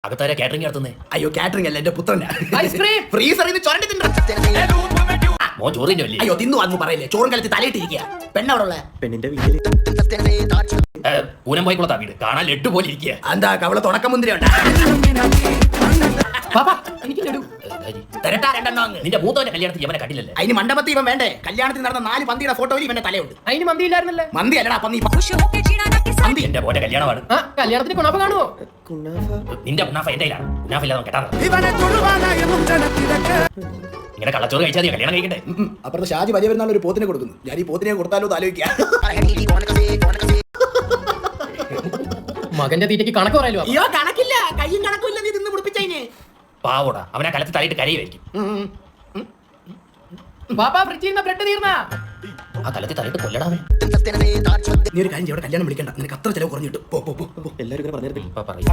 അകത്താരെ catering നടത്തുന്നേ? അയ്യോ catering അല്ല, എന്റെ പുത്രനാ. ഐസ്ക്രീം ഫ്രീസറിൽ നിന്ന് ചുരണ്ടി തിന്നു. മോൻ ചോറിന്റെ അല്ലേ? അയ്യോ തിന്നു അന്ന് പറയില്ലേ, ചോറും കലത്തി തലയിട്ടിരിക്കുക. പെണ്ണവിടെ ഉള്ള പെണ്ണിന്റെ വീട്ടില് പൂനം പോയിക്കുളത്താ വീട്, കാണാൻ ലഡു പോലെ ഇരിക്കുക. എന്താ കവള തുടക്കം മുന്തിരി ഉണ്ട്. പാപ്പാ എനിക്ക് ലഡു തരട്ടാ രണ്ടെണ്ണം അങ്ങ്. നിന്റെ മൂത്തവന്റെ കല്യാണത്തിൽ ഇവനെ കണ്ടില്ലല്ലേ? അതിന് മണ്ഡപത്തിൽ ഇവൻ വേണ്ടേ? കല്യാണത്തിൽ നടന്ന 4 പന്തിയുടെ ഫോട്ടോയിൽ ഇവന്റെ തലയുണ്ട്. അതിന് മന്തി ഇല്ലായിരുന്നല്ലേ? മന്തി അല്ലടാ പന്നി. പന്തി എന്റെ മോന്റെ കല്യാണമാണ്. ആ കല്യാണത്തിന് കുണാഫ കാണുമോ? കുണാഫ നിന്റെ കുണാഫ എന്റെ കയ്യിലാണ്. കുണാഫ ഇല്ലാതെ കേട്ടാ ഇങ്ങനെ കള്ളച്ചോറ് കഴിച്ചാൽ മതി, കല്യാണം കഴിക്കട്ടെ. അപ്പുറത്ത് ഷാജി വലിയ പെരുന്നാൾ ഒരു പോത്തിനെ കൊടുക്കുന്നു. ഞാൻ ഈ പോത്തിനെ കൊടുത്താലോ ആലോചിക്കാം. മകന്റെ തീറ്റയ്ക്ക് കണക്ക് പറയാലോ. അയ്യോ കണക്കില്ല, കയ്യും കണക്കും ഇല്ല. നീ തിന്ന് പിടിപ്പിച്ചതിന് പാവോടാ, അവനെ കലത്ത് തലയിട്ട് കരയുമായിരിക്കും. പാപ്പാ ഫ്രിഡ്ജിൽ നിന്ന് ബ്രെഡ് തീർന്നാ. ആ കലത്തിൽ തലയിട്ട് കൊല്ലടാവേ. നീ ഒരു കാര്യം ചെയ്യ്, അവിടെ കല്യാണം വിളിക്കണ്ട. നിനക്ക് അത്ര ചെലവ് കുറഞ്ഞിട്ട് പോ പോ പോ. എല്ലാവരും ഇങ്ങനെ പറഞ്ഞിരുന്നില്ല. ഇപ്പൊ പറയും.